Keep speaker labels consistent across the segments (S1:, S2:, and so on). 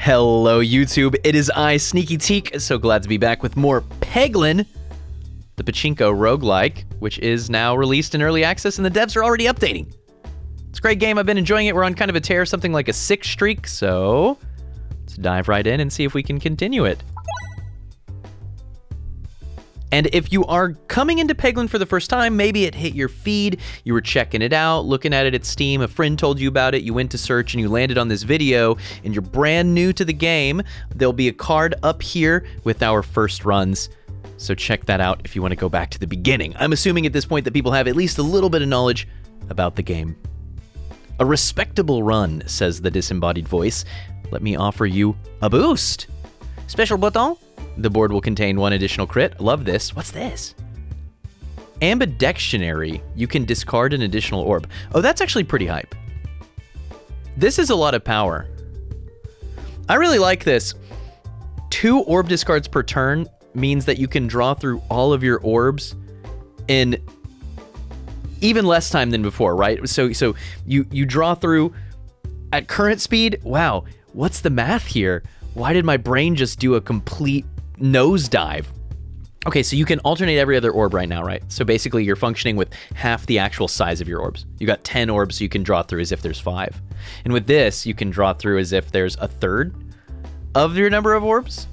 S1: Hello YouTube, it is I, Sneaky Teak, so glad to be back with more Peglin, the Pachinko Roguelike, which is now released in early access and the devs are already updating. It's a great game, I've been enjoying it, we're on kind of a tear, something like a 6 streak, so let's dive right in and see if we can continue it. And if you are coming into Peglin for the first time, maybe it hit your feed, you were checking it out, looking at it at Steam, a friend told you about it, you went to search and you landed on this video, and you're brand new to the game, there'll be a card up here with our first runs. So check that out if you want to go back to the beginning. I'm assuming at this point that people have at least a little bit of knowledge about the game. A respectable run, says the disembodied voice. Let me offer you a boost. Special button. The board will contain 1 additional crit. Love this. What's this? Ambidextionary. You can discard an additional orb. Oh, that's actually pretty hype. This is a lot of power. I really like this. 2 orb discards per turn means that you can draw through all of your orbs in even less time than before, right? So you draw through at current speed. Wow, what's the math here? Why did my brain just do a complete nosedive? Okay, so you can alternate every other orb right now, right? So basically you're functioning with half the actual size of your orbs. You got 10 orbs you can draw through as if there's 5. And with this, you can draw through as if there's a third of your number of orbs.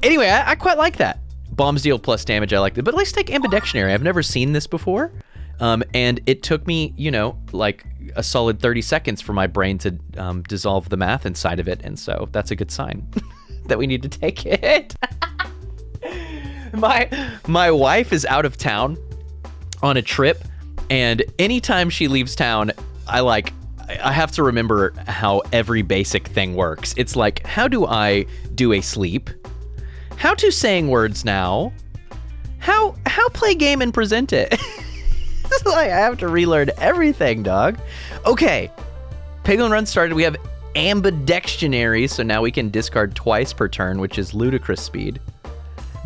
S1: Anyway, I quite like that. Bombs deal plus damage, I like that. But let's take Ambidextionary. I've never seen this before. And it took me, you know, like a solid 30 seconds for my brain to dissolve the math inside of it. And so that's a good sign that we need to take it. My wife is out of town on a trip, and anytime she leaves town, I have to remember how every basic thing works. It's like, how do I do a sleep? How to saying words now? How play game and present it? It's like I have to relearn everything, dog. Okay, Peglin run started. We have Ambidextionary, so now we can discard twice per turn, which is ludicrous speed.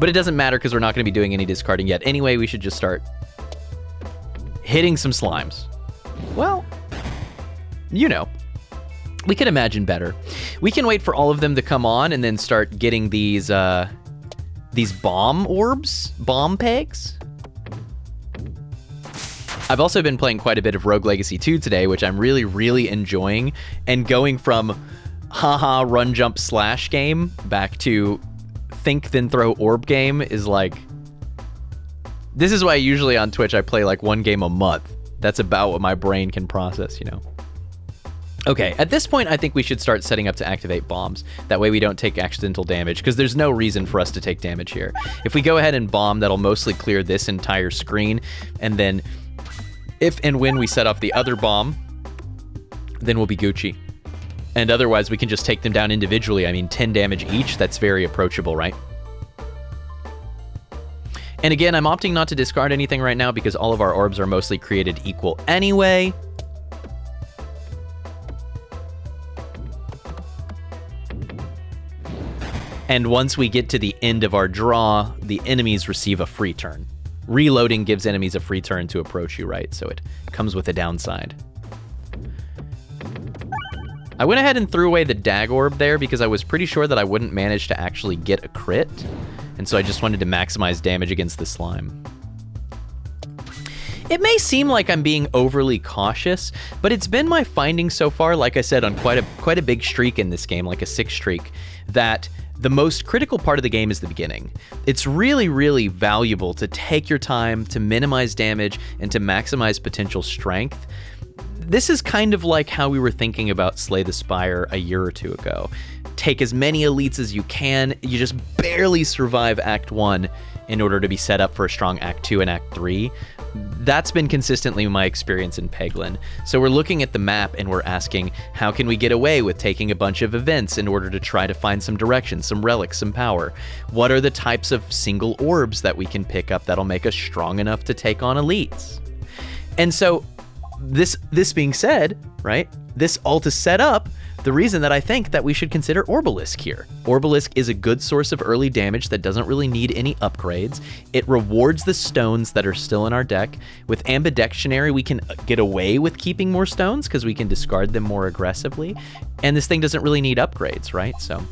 S1: But it doesn't matter because we're not going to be doing any discarding yet. Anyway, we should just start hitting some slimes. Well, you know, we can imagine better. We can wait for all of them to come on and then start getting these bomb orbs, bomb pegs. I've also been playing quite a bit of Rogue Legacy 2 today, which I'm really, really enjoying. And going from haha run jump slash game back to think then throw orb game is like, this is why usually on Twitch I play like 1 game a month. That's about what my brain can process, you know. Okay, at this point I think we should start setting up to activate bombs. That way we don't take accidental damage, because there's no reason for us to take damage here. If we go ahead and bomb, that'll mostly clear this entire screen, and then if and when we set off the other bomb, then we'll be Gucci. And otherwise, we can just take them down individually. I mean, 10 damage each, that's very approachable, right? And again, I'm opting not to discard anything right now because all of our orbs are mostly created equal anyway. And once we get to the end of our draw, the enemies receive a free turn. Reloading gives enemies a free turn to approach you, right? So it comes with a downside. I went ahead and threw away the dag orb there because I was pretty sure that I wouldn't manage to actually get a crit. And so I just wanted to maximize damage against the slime. It may seem like I'm being overly cautious, but it's been my finding so far, like I said, on quite a big streak in this game, like a 6 streak, that the most critical part of the game is the beginning. It's really, really valuable to take your time to minimize damage and to maximize potential strength. This is kind of like how we were thinking about Slay the Spire a year or 2 ago. Take as many elites as you can. You just barely survive Act 1 in order to be set up for a strong Act 2 and Act 3. That's been consistently my experience in Peglin. So we're looking at the map and we're asking, how can we get away with taking a bunch of events in order to try to find some direction, some relics, some power? What are the types of single orbs that we can pick up that'll make us strong enough to take on elites? And so this being said, right, this all to set up the reason that I think that we should consider Orbalisk here. Orbalisk is a good source of early damage that doesn't really need any upgrades. It rewards the stones that are still in our deck. With Ambidextrary, we can get away with keeping more stones because we can discard them more aggressively. And this thing doesn't really need upgrades, right? So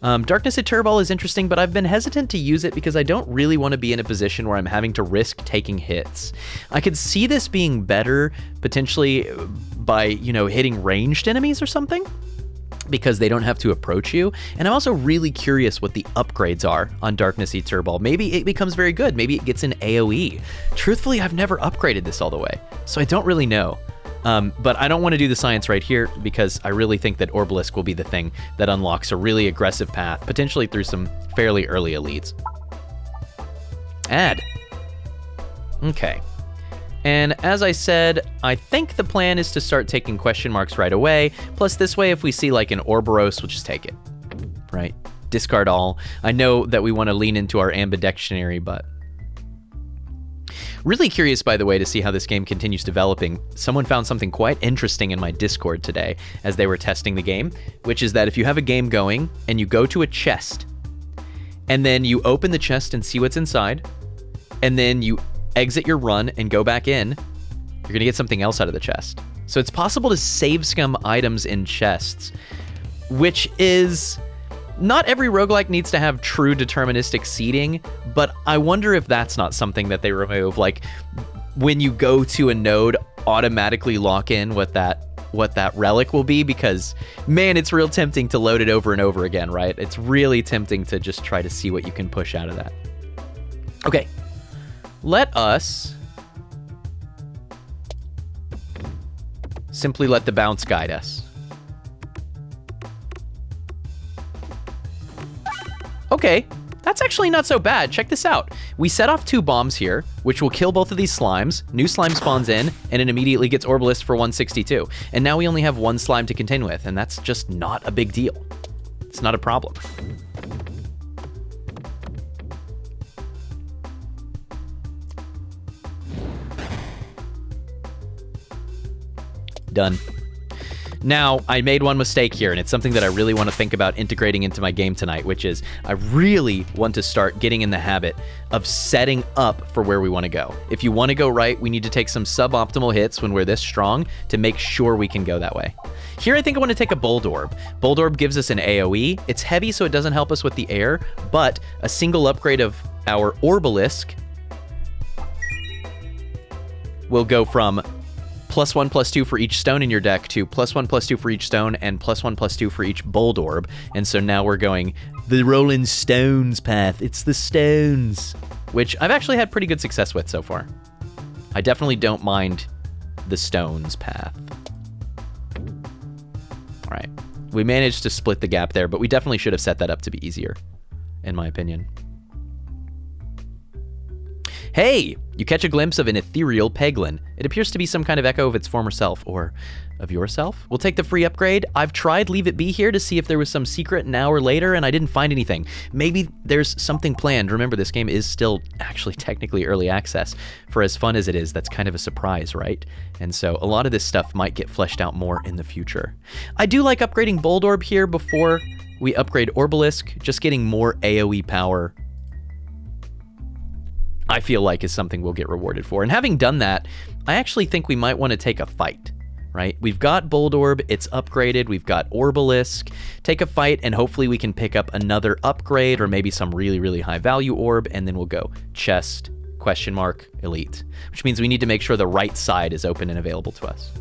S1: Darkness Eternal is interesting, but I've been hesitant to use it because I don't really want to be in a position where I'm having to risk taking hits. I could see this being better potentially by, you know, hitting ranged enemies or something, because they don't have to approach you. And I'm also really curious what the upgrades are on Darkness Eternal. Maybe it becomes very good. Maybe it gets an AoE. Truthfully, I've never upgraded this all the way, so I don't really know. But I don't want to do the science right here because I really think that Orbalisk will be the thing that unlocks a really aggressive path, potentially through some fairly early elites. Add. Okay. And as I said, I think the plan is to start taking question marks right away. Plus this way, if we see like an Ouroboros, we'll just take it, right? Discard all. I know that we want to lean into our Ambidextrary, but really curious, by the way, to see how this game continues developing. Someone found something quite interesting in my Discord today as they were testing the game, which is that if you have a game going and you go to a chest, and then you open the chest and see what's inside, and then you exit your run and go back in, you're gonna get something else out of the chest. So it's possible to save scum items in chests, which is... Not every roguelike needs to have true deterministic seeding, but I wonder if that's not something that they remove. Like, when you go to a node, automatically lock in what that relic will be, because, man, it's real tempting to load it over and over again, right? It's really tempting to just try to see what you can push out of that. Okay, let us simply let the bounce guide us. Okay, that's actually not so bad. Check this out. We set off 2 bombs here, which will kill both of these slimes. New slime spawns in, and it immediately gets Orbalisk for 162. And now we only have 1 slime to contend with, and that's just not a big deal. It's not a problem. Done. Now, I made one mistake here, and it's something that I really want to think about integrating into my game tonight, which is I really want to start getting in the habit of setting up for where we want to go. If you want to go right, we need to take some suboptimal hits when we're this strong to make sure we can go that way. Here, I think I want to take a Bold Orb. Bold Orb gives us an AoE. It's heavy, so it doesn't help us with the air, but a single upgrade of our Orbalisk will go from +1/+2 for each stone in your deck to +1/+2 for each stone and +1/+2 for each Bold Orb. And so now we're going the Rolling Stones path. It's the stones, which I've actually had pretty good success with so far. I definitely don't mind the stones path. All right, we managed to split the gap there, but we definitely should have set that up to be easier, in my opinion. Hey, you catch a glimpse of an ethereal Peglin. It appears to be some kind of echo of its former self, or of yourself. We'll take the free upgrade. I've tried Leave It Be here to see if there was some secret now or later, and I didn't find anything. Maybe there's something planned. Remember, this game is still actually technically early access. For as fun as it is, that's kind of a surprise, right? And so a lot of this stuff might get fleshed out more in the future. I do like upgrading Bold Orb here before we upgrade Orbalisk. Just getting more AoE power, I feel like, is something we'll get rewarded for. And having done that, I actually think we might want to take a fight, right? We've got Bold Orb, it's upgraded, we've got Orbalisk. Take a fight, and hopefully we can pick up another upgrade, or maybe some really, really high value orb, and then we'll go chest, question mark, elite. Which means we need to make sure the right side is open and available to us.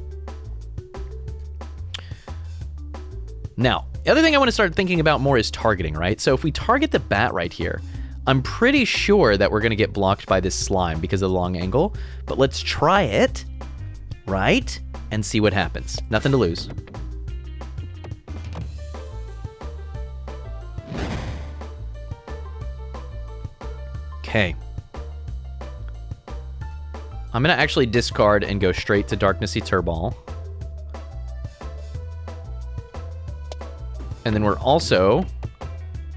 S1: Now, the other thing I want to start thinking about more is targeting, right? So if we target the bat right here, I'm pretty sure that we're going to get blocked by this slime because of the long angle, but let's try it, right? And see what happens. Nothing to lose. Okay. I'm going to actually discard and go straight to Darkness Eternal. And then we're also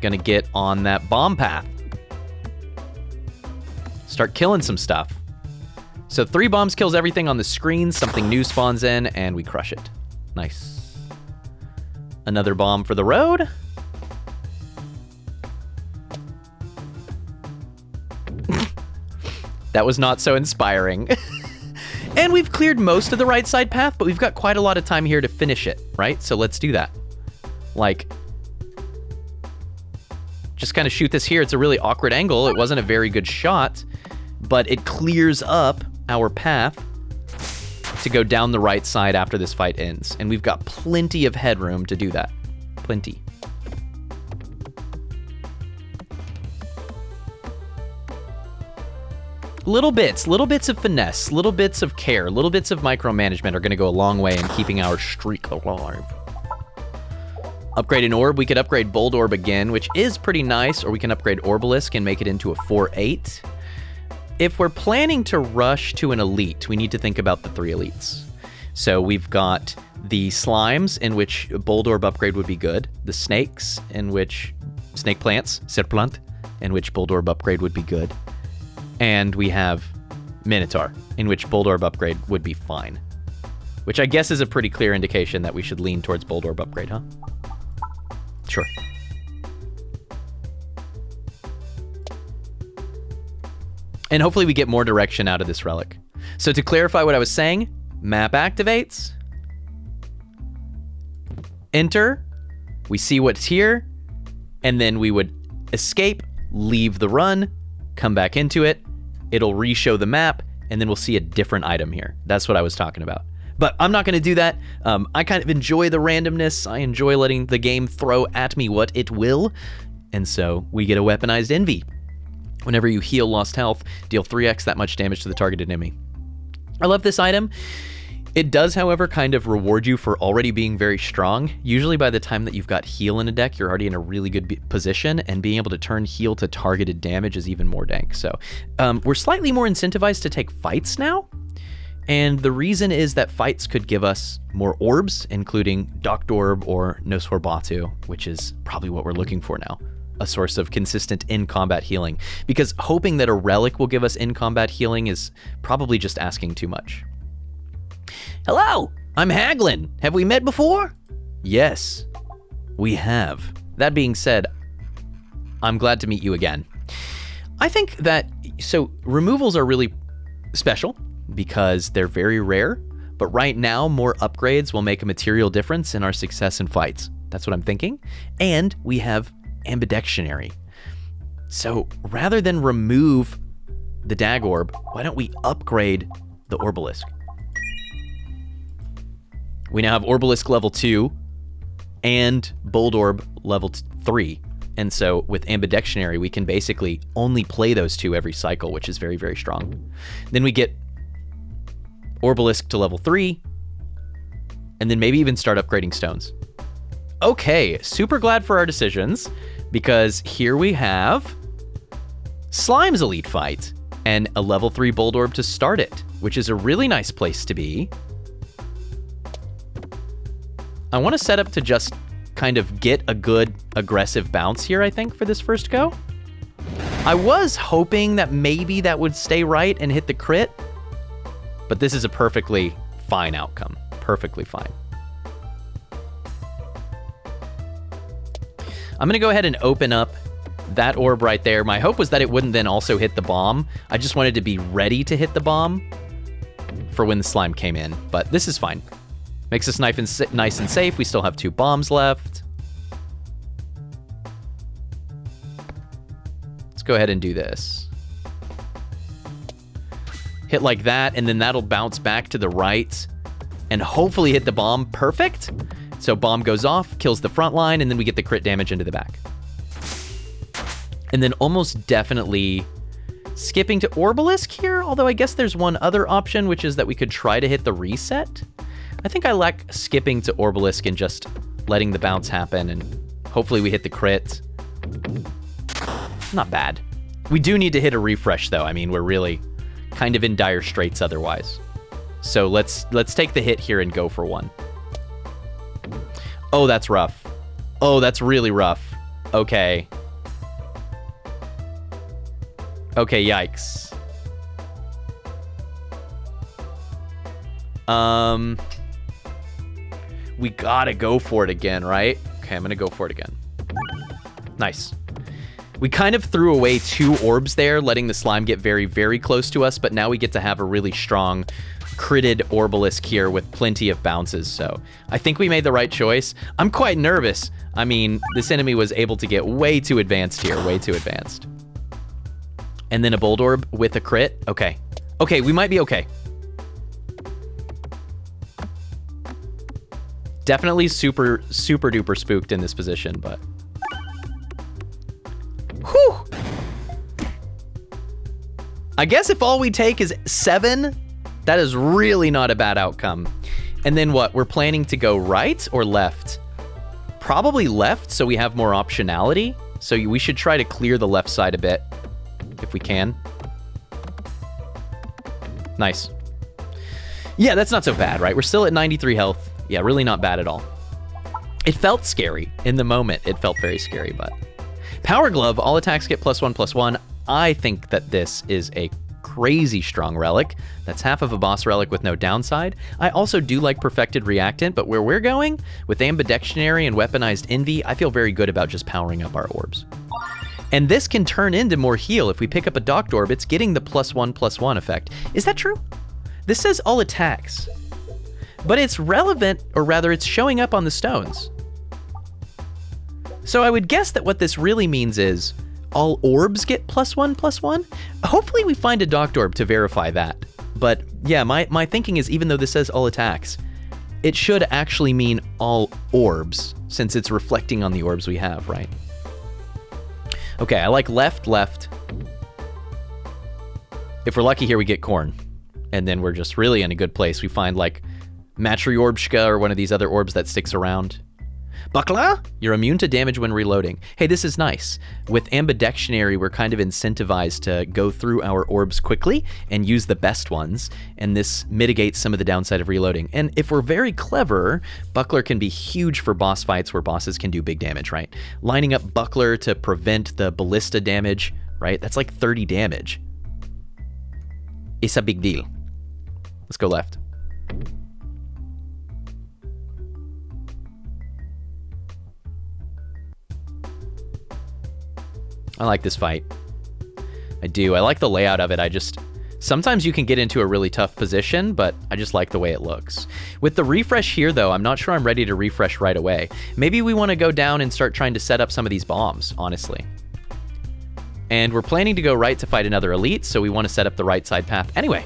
S1: going to get on that bomb path. Start killing some stuff. So 3 bombs kills everything on the screen, something new spawns in, and we crush it. Nice. Another bomb for the road. That was not so inspiring. And we've cleared most of the right side path, but we've got quite a lot of time here to finish it, right? So let's do that. Like, just kind of shoot this here. It's a really awkward angle. It wasn't a very good shot, but it clears up our path to go down the right side after this fight ends. And we've got plenty of headroom to do that. Plenty. Little bits of finesse, little bits of care, little bits of micromanagement are going to go a long way in keeping our streak alive. Upgrade an orb. We could upgrade Bold Orb again, which is pretty nice, or we can upgrade Orbalisk and make it into a 4/8. If we're planning to rush to an elite, we need to think about the 3 elites. So we've got the slimes, in which Bold Orb upgrade would be good. The snakes, in which snake plants, serplant, in which Bold Orb upgrade would be good. And we have Minotaur, in which Bold Orb upgrade would be fine. Which I guess is a pretty clear indication that we should lean towards Bold Orb upgrade, huh? Sure. And hopefully we get more direction out of this relic. So to clarify what I was saying, map activates. Enter. We see what's here. And then we would escape, leave the run, come back into it. It'll re-show the map, and then we'll see a different item here. That's what I was talking about. But I'm not going to do that. I kind of enjoy the randomness. I enjoy letting the game throw at me what it will. And so we get a weaponized envy. Whenever you heal lost health, deal 3x that much damage to the targeted enemy. I love this item. It does, however, kind of reward you for already being very strong. Usually by the time that you've got heal in a deck, you're already in a really good position, and being able to turn heal to targeted damage is even more dank. So we're slightly more incentivized to take fights now. And the reason is that fights could give us more orbs, including Docked Orb or Nosferatu, which is probably what we're looking for now. A source of consistent in-combat healing. Because hoping that a relic will give us in-combat healing is probably just asking too much. Hello, I'm Haglin. Have we met before? Yes, we have. That being said, I'm glad to meet you again. I think that, so removals are really special because they're very rare, but right now more upgrades will make a material difference in our success in fights. That's what I'm thinking. And we have Ambidextionary. So rather than remove the Dag Orb, why don't we upgrade the Orbalisk? We now have Orbalisk level 2 and Bold Orb level 3. And so with Ambidextionary, we can basically only play those 2 every cycle, which is very, very strong. Then we get Orbalisk to level 3, and then maybe even start upgrading stones. Okay, super glad for our decisions, because here we have Slime's Elite Fight and a level 3 Bold Orb to start it, which is a really nice place to be. I want to set up to just kind of get a good aggressive bounce here, I think, for this first go. I was hoping that maybe that would stay right and hit the crit, but this is a perfectly fine outcome. Perfectly fine. I'm going to go ahead and open up that orb right there. My hope was that it wouldn't then also hit the bomb. I just wanted to be ready to hit the bomb for when the slime came in, but this is fine. Makes us nice and safe. We still have 2 bombs left. Let's go ahead and do this. Hit like that, and then that'll bounce back to the right and hopefully hit the bomb perfect. So bomb goes off, kills the front line, and then we get the crit damage into the back. And then almost definitely skipping to Orbalisk here, although I guess there's one other option, which is that we could try to hit the reset. I think I like skipping to Orbalisk and just letting the bounce happen, and hopefully we hit the crit. Not bad. We do need to hit a refresh, though. I mean, we're really kind of in dire straits otherwise. So let's take the hit here and go for one. Oh, that's rough. Oh, that's really rough. Okay. Okay, yikes. We gotta go for it again, right? Okay, I'm gonna go for it again. Nice. We kind of threw away 2 orbs there, letting the slime get very, very close to us, but now we get to have a really strong critted Orbalisk here with plenty of bounces, so I think we made the right choice. I'm quite nervous. I mean, this enemy was able to get way too advanced here, way too advanced. And then a Bold Orb with a crit. Okay. Okay, we might be okay. Definitely super, super duper spooked in this position, but... Whew! I guess if all we take is 7, that is really not a bad outcome. And then what? We're planning to go right or left? Probably left, so we have more optionality. So we should try to clear the left side a bit, if we can. Nice. Yeah, that's not so bad, right? We're still at 93 health. Yeah, really not bad at all. It felt scary. In the moment, it felt very scary, but... Power Glove, all attacks get +1/+1. I think that this is a crazy strong relic. That's half of a boss relic with no downside. I also do like Perfected Reactant, but where we're going, with Ambidextrary and Weaponized Envy, I feel very good about just powering up our orbs. And this can turn into more heal. If we pick up a Docked Orb, it's getting the +1/+1 effect. Is that true? This says all attacks. But it's relevant, or rather it's showing up on the stones. So I would guess that what this really means is all orbs get +1/+1. Hopefully we find a Docked Orb to verify that. But yeah, my thinking is even though this says all attacks, it should actually mean all orbs since it's reflecting on the orbs we have, right? Okay, I like left, left. If we're lucky here, we get corn. And then we're just really in a good place. We find like Matryorbshka or one of these other orbs that sticks around. Buckler, you're immune to damage when reloading. Hey, this is nice. With Ambidextrary, we're kind of incentivized to go through our orbs quickly and use the best ones, and this mitigates some of the downside of reloading. And if we're very clever, Buckler can be huge for boss fights where bosses can do big damage, right? Lining up Buckler to prevent the ballista damage, right? That's like 30 damage. It's a big deal. Let's go left. I like this fight. I do. I like the layout of it. Sometimes you can get into a really tough position, but I just like the way it looks. With the refresh here, though, I'm not sure I'm ready to refresh right away. Maybe we want to go down and start trying to set up some of these bombs, honestly. And we're planning to go right to fight another elite, so we want to set up the right side path anyway.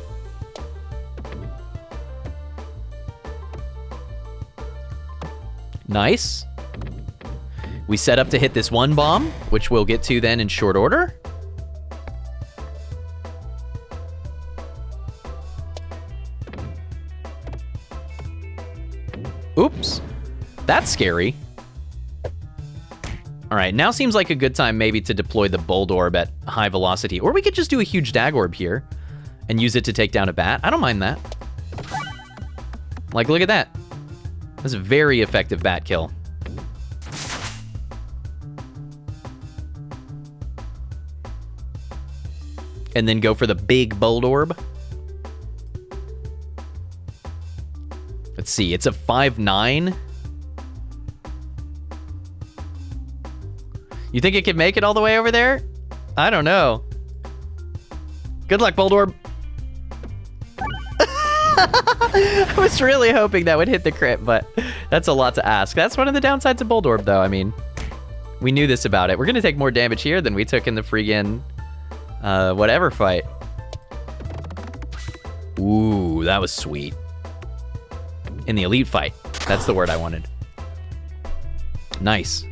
S1: Nice. We set up to hit this one bomb, which we'll get to then in short order. Oops. That's scary. All right, now seems like a good time maybe to deploy the Bold Orb at high velocity. Or we could just do a huge Dag Orb here and use it to take down a bat. I don't mind that. Like, look at that. That's a very effective bat kill. And then go for the big Bold Orb. Let's see, it's a 5/9. You think it could make it all the way over there? I don't know. Good luck, Bold Orb. I was really hoping that would hit the crit, but that's a lot to ask. That's one of the downsides of Bold Orb, though. I mean, we knew this about it. We're going to take more damage here than we took in the friggin' whatever fight. Ooh, that was sweet. In the elite fight. That's the word I wanted. Nice.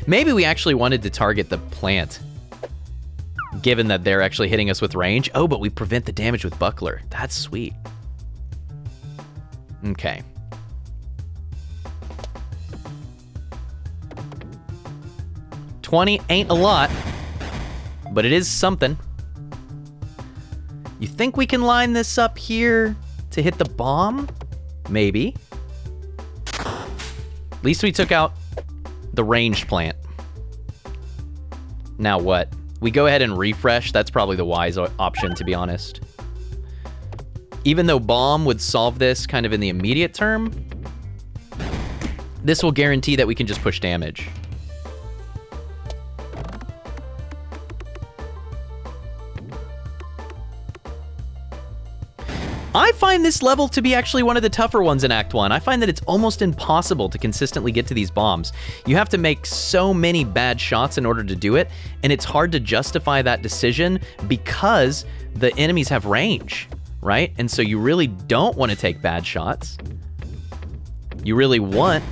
S1: Maybe we actually wanted to target the plant, given that they're actually hitting us with range. Oh, but we prevent the damage with Buckler. That's sweet. Okay. $20 ain't a lot, but it is something. You think we can line this up here to hit the bomb? Maybe. At least we took out the ranged plant. Now what? We go ahead and refresh. That's probably the wise option, to be honest. Even though bomb would solve this kind of in the immediate term, This will guarantee that we can just push damage. I find this level to be actually one of the tougher ones in Act 1. I find that it's almost impossible to consistently get to these bombs. You have to make so many bad shots in order to do it, and it's hard to justify that decision because the enemies have range, right? And so you really don't want to take bad shots. You really want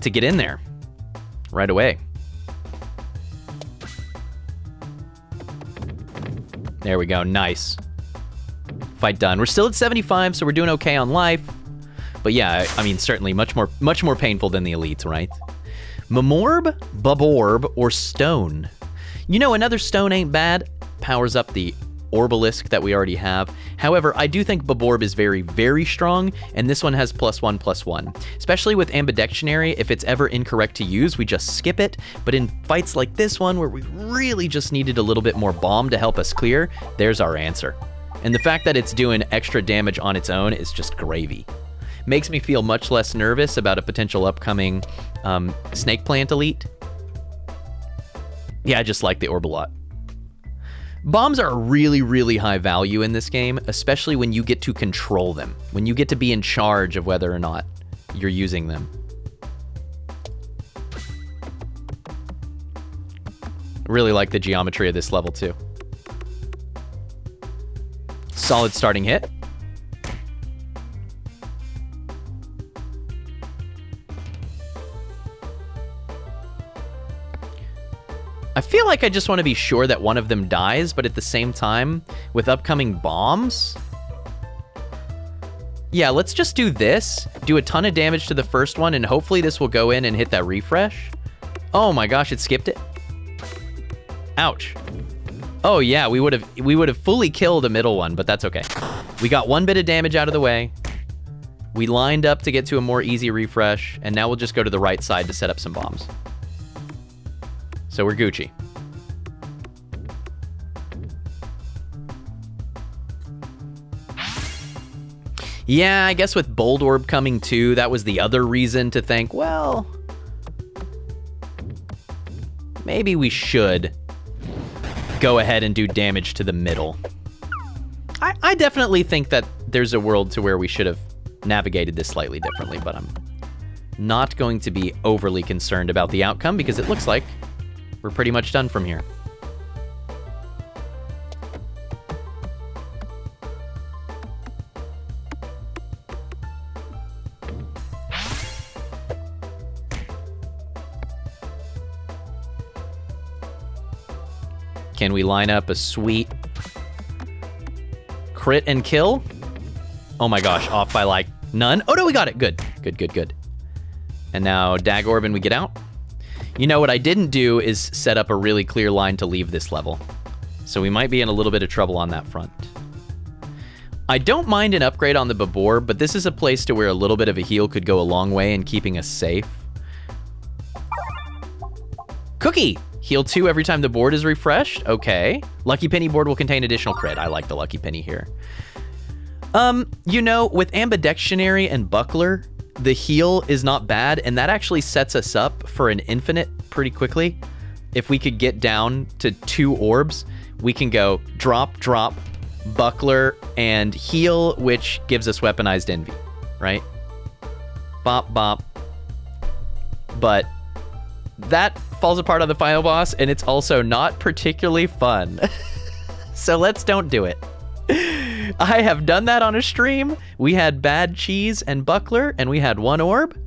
S1: to get in there right away. There we go, nice. Fight done. We're still at 75, so we're doing okay on life. But yeah, I mean, certainly much more painful than the elites, right? Mamorb, Buborb, or Stone. You know, another stone ain't bad. Powers up the Orbalisk that we already have. However, I do think Buborb is very, very strong, and this one has +1/+1. Especially with Ambidextrary, if it's ever incorrect to use, we just skip it. But in fights like this one, where we really just needed a little bit more bomb to help us clear, there's our answer. And the fact that it's doing extra damage on its own is just gravy. Makes me feel much less nervous about a potential upcoming Snake Plant Elite. Yeah, I just like the orb a lot. Bombs are really, really high value in this game, especially when you get to control them, when you get to be in charge of whether or not you're using them. Really like the geometry of this level too. Solid starting hit. I feel like I just want to be sure that one of them dies, but at the same time, with upcoming bombs... Yeah, let's just do this, do a ton of damage to the first one, and hopefully this will go in and hit that refresh. Oh my gosh, it skipped it. Ouch. Oh yeah, we would have fully killed a middle one, but that's okay. We got one bit of damage out of the way. We lined up to get to a more easy refresh, and now we'll just go to the right side to set up some bombs. So we're Gucci. Yeah, I guess with Bold Orb coming too, that was the other reason to think, well, maybe we should go ahead and do damage to the middle. I definitely think that there's a world to where we should have navigated this slightly differently, but I'm not going to be overly concerned about the outcome because it looks like we're pretty much done from here. Can we line up a sweet crit and kill? Oh my gosh, off by like none. Oh no, we got it. Good, good, good, good. And now Dag Orb and we get out. You know what I didn't do is set up a really clear line to leave this level. So we might be in a little bit of trouble on that front. I don't mind an upgrade on the Babor, but this is a place to where a little bit of a heal could go a long way in keeping us safe. Cookie! Heal 2 every time the board is refreshed. Okay. Lucky Penny board will contain additional crit. I like the Lucky Penny here. You know, with Ambidextrary and Buckler, the heal is not bad, and that actually sets us up for an infinite pretty quickly. If we could get down to 2 orbs, we can go drop, drop, Buckler, and heal, which gives us weaponized envy, right? Bop, bop. But that falls apart on the final boss, and it's also not particularly fun. So let's don't do it. I have done that on a stream. We had bad cheese and Buckler, and we had 1 orb,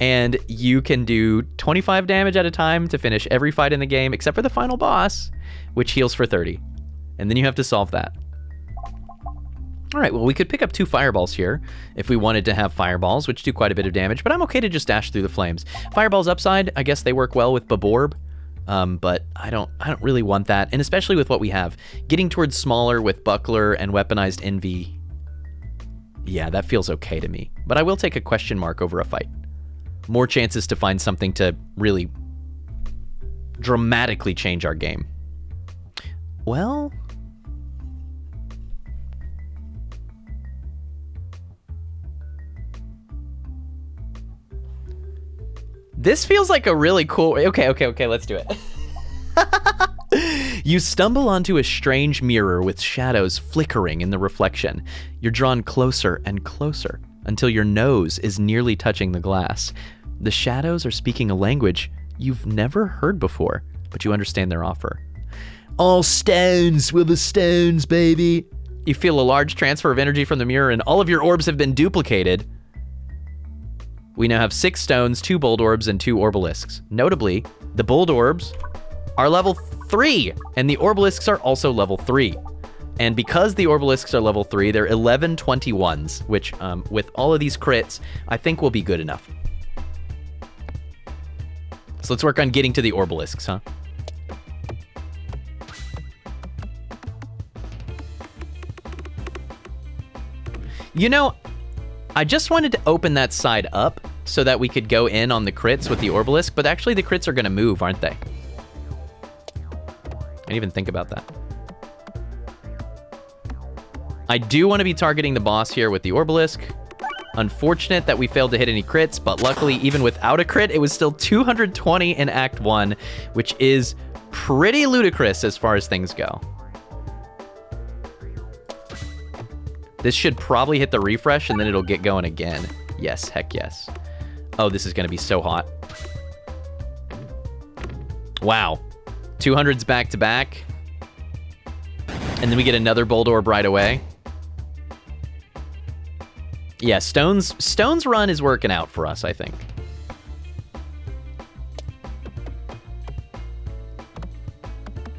S1: and you can do 25 damage at a time to finish every fight in the game, except for the final boss, which heals for 30. And then you have to solve that. All right, well, we could pick up 2 fireballs here if we wanted to have fireballs, which do quite a bit of damage, but I'm okay to just dash through the flames. Fireballs upside, I guess they work well with Baborb, but I don't really want that, and especially with what we have. Getting towards smaller with Buckler and weaponized envy, yeah, that feels okay to me. But I will take a question mark over a fight. More chances to find something to really dramatically change our game. Well... This feels like a really cool... Okay, let's do it. You stumble onto a strange mirror with shadows flickering in the reflection. You're drawn closer and closer until your nose is nearly touching the glass. The shadows are speaking a language you've never heard before, but you understand their offer. All stones will the stones, baby. You feel a large transfer of energy from the mirror, and all of your orbs have been duplicated. We now have 6 stones, 2 bold orbs, and 2 orbalisks. Notably, the bold orbs are level 3, and the orbalisks are also level 3. And because the orbalisks are level 3, they're 1121s, which, with all of these crits, I think will be good enough. So let's work on getting to the orbalisks, huh? You know, I just wanted to open that side up so that we could go in on the crits with the orbalisk, but actually the crits are gonna move, aren't they? I didn't even think about that. I do want to be targeting the boss here with the orbalisk. Unfortunate that we failed to hit any crits, but luckily, even without a crit, it was still 220 in Act 1, which is pretty ludicrous as far as things go. This should probably hit the refresh, and then it'll get going again. Yes, heck yes. Oh, this is going to be so hot. Wow. 200s back to back. And then we get another bold orb right away. Yeah, Stone's run is working out for us, I think.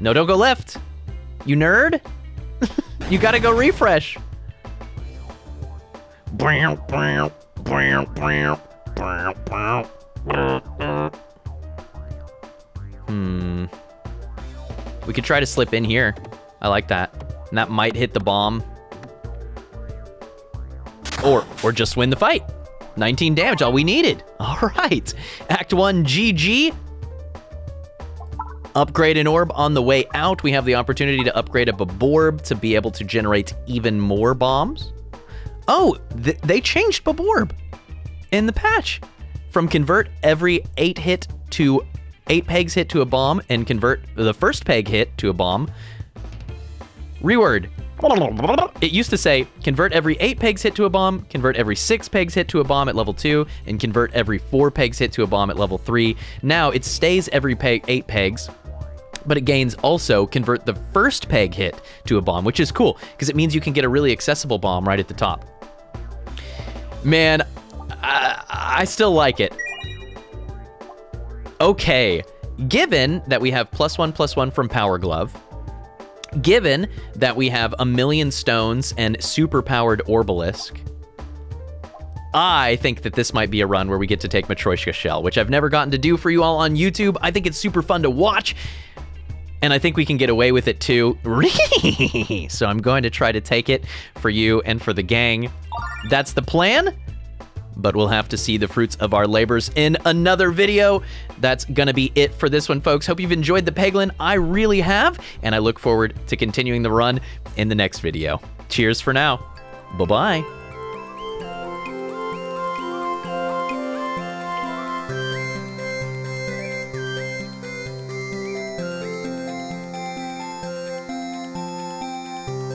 S1: No, don't go left. You nerd. You gotta go refresh. We could try to slip in here. I like that. And that might hit the bomb. Or just win the fight. 19 damage, all we needed. All right. Act 1, GG. Upgrade an orb on the way out. We have the opportunity to upgrade a Baborb to be able to generate even more bombs. Oh, they changed Baborb in the patch. From convert every 8 pegs hit to a bomb and convert the first peg hit to a bomb. Reword. It used to say, convert every 8 pegs hit to a bomb, convert every 6 pegs hit to a bomb at level 2, and convert every 4 pegs hit to a bomb at level 3. Now, it stays every 8 pegs, but it gains also convert the first peg hit to a bomb, which is cool, because it means you can get a really accessible bomb right at the top. Man, I still like it. Okay, given that we have +1/+1 from Power Glove, given that we have 1,000,000 stones and super-powered Orbalisk, I think that this might be a run where we get to take Matryoshka Shell, which I've never gotten to do for you all on YouTube. I think it's super fun to watch, and I think we can get away with it too. So I'm going to try to take it for you and for the gang. That's the plan, but we'll have to see the fruits of our labors in another video. That's gonna be it for this one, folks. Hope you've enjoyed the Peglin. I really have, and I look forward to continuing the run in the next video. Cheers for now. Bye-bye.